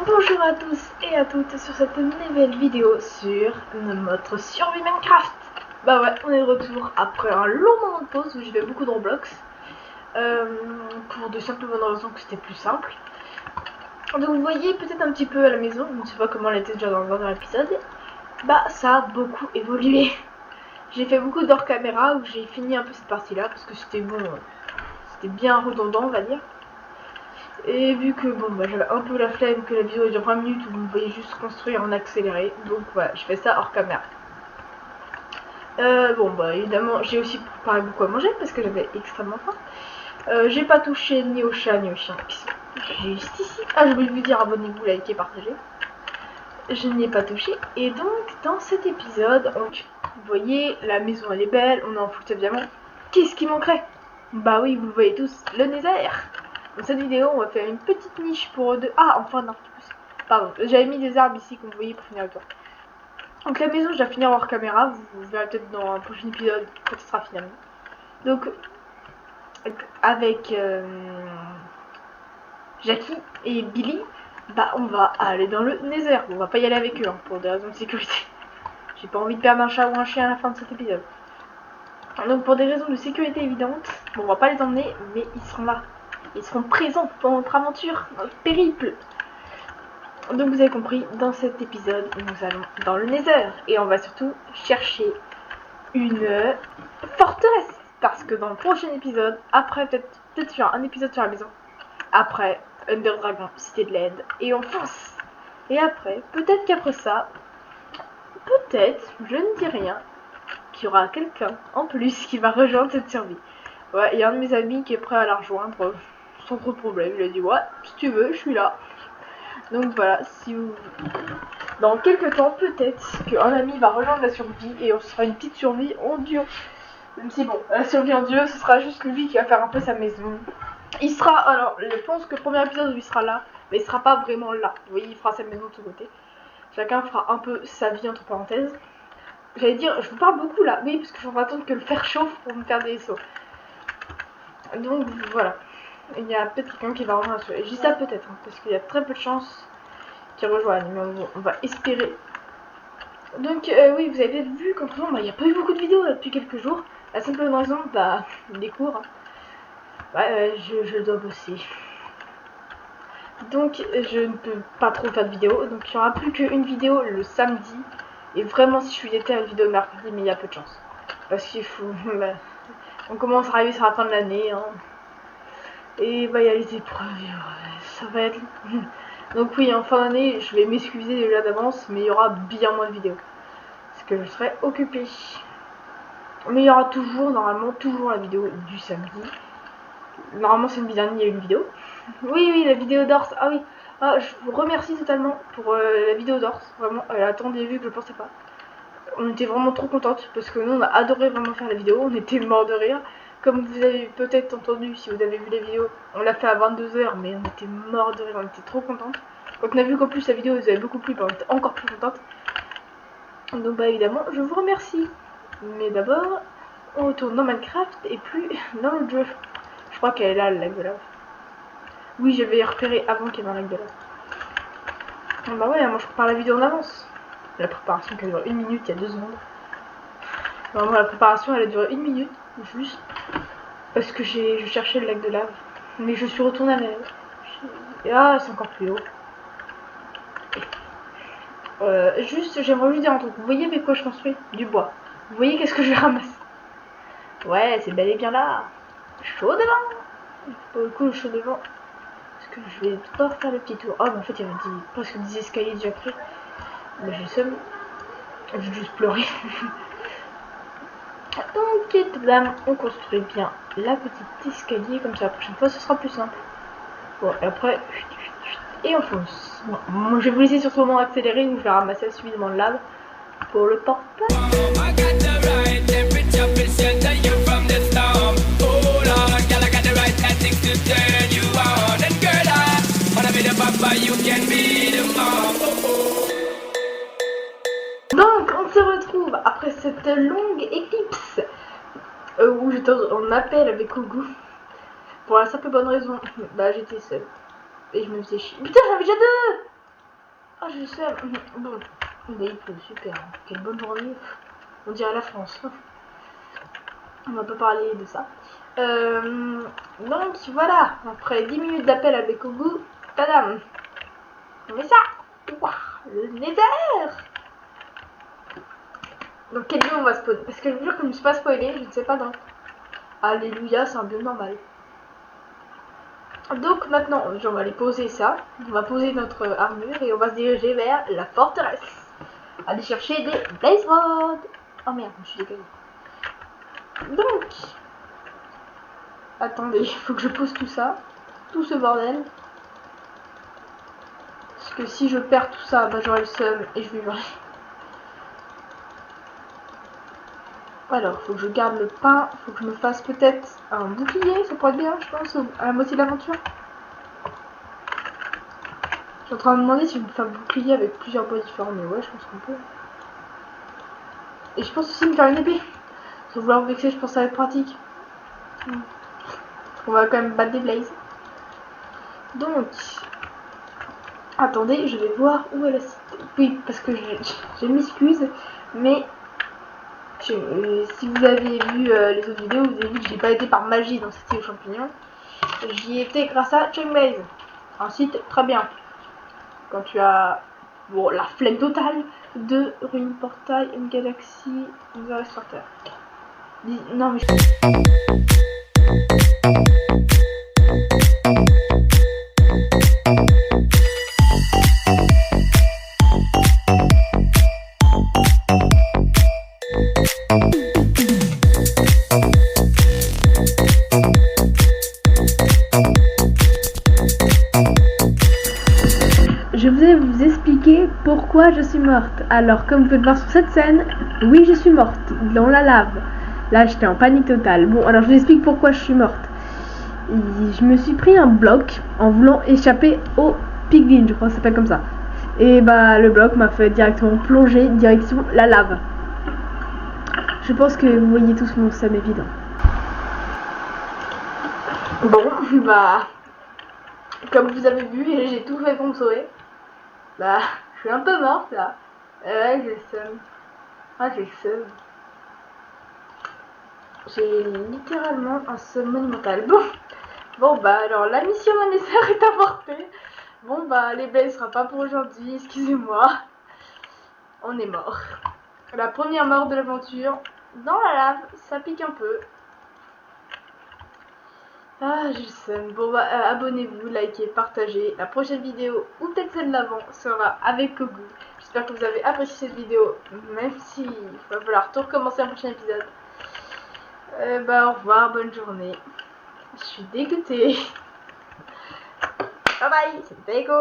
Bonjour à tous et à toutes sur cette nouvelle vidéo sur notre survie Minecraft. Bah ouais, on est de retour après un long moment de pause où j'ai fait beaucoup de Roblox pour de simples bonnes raisons que c'était plus simple. Donc vous voyez peut-être un petit peu à la maison, je ne sais pas comment elle était déjà dans le dernier épisode. Bah ça a beaucoup évolué. J'ai fait beaucoup d'hors caméra où j'ai fini un peu cette partie là parce que c'était bon, c'était bien redondant on va dire. Et vu que bon bah j'avais un peu la flemme que la vidéo dure 20 minutes où vous me voyez juste construire en accéléré, donc voilà, je fais ça hors caméra. Bon bah évidemment j'ai aussi préparé beaucoup à manger parce que j'avais extrêmement faim. J'ai pas touché ni au chat ni aux chiens qui sont juste ici. Ah, je voulais vous dire abonnez-vous, likez, partagez. Je n'y ai pas touché. Et donc dans cet épisode, vous voyez la maison elle est belle, on est en full diamant. Qu'est-ce qui manquerait? Bah oui, vous le voyez tous, le nether. Dans cette vidéo, on va faire une petite niche pour deux. Ah, enfin, non, pardon, j'avais mis des arbres ici, comme vous voyez, pour finir le tour. Donc, la maison, je vais finir hors caméra. Vous verrez peut-être dans un prochain épisode quand ce sera finalement. Donc, avec Jackie et Billy, bah, on va aller dans le Nether. On va pas y aller avec eux, hein, pour des raisons de sécurité. J'ai pas envie de perdre un chat ou un chien à la fin de cet épisode. Donc, pour des raisons de sécurité évidentes, bon, on va pas les emmener, mais ils seront là. Ils seront présents dans notre aventure, notre périple. Donc vous avez compris, dans cet épisode, nous allons dans le Nether. Et on va surtout chercher une forteresse. Parce que dans le prochain épisode, après peut-être faire un épisode sur la maison. Après, Under Dragon, Cité de l'Aide. Et on fonce. Et après, peut-être qu'après ça, peut-être, je ne dis rien, qu'il y aura quelqu'un en plus qui va rejoindre cette survie. Ouais, il y a un de mes amis qui est prêt à la rejoindre sans trop de problème. Il a dit ouais, si tu veux, je suis là. Donc voilà, si vous... Dans quelques temps, peut-être qu'un ami va rejoindre la survie et on sera une petite survie en duo. Même si bon, la survie en duo, ce sera juste lui qui va faire un peu sa maison. Il sera, alors, je pense que le premier épisode où il sera là, mais il sera pas vraiment là. Vous voyez, il fera sa maison de son côté. Chacun fera un peu sa vie entre parenthèses. J'allais dire, je vous parle beaucoup là, oui, parce que je vais attendre que le fer chauffe pour me faire des sauts. Donc voilà. Il y a peut-être quelqu'un qui va rejoindre la survie. Je dis ça peut-être, hein, parce qu'il y a très peu de chances qu'il rejoigne, mais on va espérer. Donc oui, vous avez peut-être vu qu'entre temps, il n'y a pas eu beaucoup de vidéos là, depuis quelques jours. La simple raison, bah, des cours. Ouais, je dois bosser. Donc je ne peux pas trop faire de vidéos. Donc il n'y aura plus qu'une vidéo le samedi. Et vraiment, si je suis d'été, une vidéo le mercredi, mais il y a peu de chance. Parce qu'il faut... Bah, on commence à arriver sur la fin de l'année. Hein. Et bah, il y a les épreuves. Ça va être... Donc oui, en fin d'année, je vais m'excuser déjà d'avance, mais il y aura bien moins de vidéos. Parce que je serai occupée. Mais il y aura toujours, normalement, toujours la vidéo du samedi. Normalement, samedi dernier, il y a une vidéo. Oui, la vidéo d'Ors. Ah oui, ah, je vous remercie totalement pour la vidéo d'Ors. Vraiment, elle a tant vu que je pensais pas. On était vraiment trop contente parce que nous, on a adoré vraiment faire la vidéo. On était morts de rire. Comme vous avez peut-être entendu, si vous avez vu la vidéo, on l'a fait à 22 h, mais on était morts de rire. On était trop contente. Quand on a vu qu'en plus la vidéo vous avait beaucoup plu, bah, on était encore plus contente. Donc bah évidemment, je vous remercie. Mais d'abord, on retourne dans Minecraft et plus dans le jeu. Je crois qu'elle est là, le lac de lave. Oui, j'avais repéré avant qu'il y ait un lac de lave. Ah bah ouais, moi je prépare la vidéo en avance. La préparation qui a duré 1 minute, il y a 2 secondes. Vraiment, la préparation elle a duré 1 minute, juste parce que je cherchais le lac de lave. Mais je suis retournée à la... Ah, c'est encore plus haut. Juste, j'aimerais juste dire un truc. Vous voyez avec quoi je construis? Du bois. Vous voyez qu'est-ce que je ramasse? Ouais, c'est bel et bien là. Chaud devant. Pour le coup, le chaud devant. Est-ce que je vais pas faire le petit tour? Oh, mais en fait, il y avait presque des escaliers déjà créés. Mais j'ai le seum. Je vais juste pleurer. Donc, dame, on construit bien la petite escalier. Comme ça, la prochaine fois, ce sera plus simple. Bon, et après... Et on fonce. Bon, moi, je vais vous laisser sur ce moment accéléré où je vais ramasser suffisamment de lave pour le portail. Donc, on se retrouve après cette longue éclipse où j'étais en appel avec Ogu. Pour la simple bonne raison, bah j'étais seule. Et je me faisais chier. Putain, j'en avais déjà deux! Ah, je sais. Bon, il pleut, super. Quelle bonne journée. On dirait la France. On va pas parler de ça. Donc voilà, après 10 minutes d'appel avec Ogu, tadam. On met ça. Ouah, le nether. Donc quel lieu on va spawn? Parce que je vous jure que je ne me suis pas spoilé, je ne sais pas dans. Alléluia, c'est un biome normal. Donc maintenant, on va aller poser ça. On va poser notre armure et on va se diriger vers la forteresse. Aller chercher des blaze rods. Oh merde, je suis décalée. Donc, attendez, il faut que je pose tout ça. Tout ce bordel. Parce que si je perds tout ça, bah j'aurai le seum et je vais hurler. Alors, faut que je garde le pain. Faut que je me fasse peut-être un bouclier. Ça pourrait être bien, je pense, à la moitié de l'aventure. Je suis en train de me demander si je me fais un bouclier avec plusieurs bois différents. Mais ouais, je pense qu'on peut. Et je pense aussi me faire une épée. Sans vouloir vous vexer, je pense que ça va être pratique. On va quand même battre des blazes. Donc, attendez, je vais voir où est la cité. Oui, parce que je m'excuse, mais si vous avez vu les autres vidéos, vous avez vu que j'ai pas été par magie dans cette île aux champignons. J'y étais grâce à Chainblaze. Un site très bien. Quand tu as bon, la flemme totale de Ruine Portail, une galaxie, une Starter. Non mais je vais vous expliquer pourquoi je suis morte. Alors, comme vous pouvez le voir sur cette scène, oui, je suis morte dans la lave. Là, j'étais en panique totale. Bon, alors je vous explique pourquoi je suis morte. Je me suis pris un bloc en voulant échapper au piglin, je crois que ça s'appelle comme ça. Et bah, le bloc m'a fait directement plonger direction la lave. Je pense que vous voyez tous mon seum évident. Bon, bah, comme vous avez vu, j'ai tout fait pour me sauver. Bah, je suis un peu morte là. Ouais, j'ai le seum. Ah, j'ai le seum. J'ai littéralement un seum monumental. Bon, bah, alors la mission nécessaire est avortée. Bon, bah, les blagues sera pas pour aujourd'hui, excusez-moi. On est mort. La première mort de l'aventure. Dans la lave, ça pique un peu. Ah, j'ai le seum. Bon, bah, abonnez-vous, likez, partagez. La prochaine vidéo, ou peut-être celle d'avant, sera avec Kogu. J'espère que vous avez apprécié cette vidéo, même si il va falloir tout recommencer un prochain épisode. Bah, au revoir, bonne journée. Je suis dégoûtée. Bye bye, c'était Ego.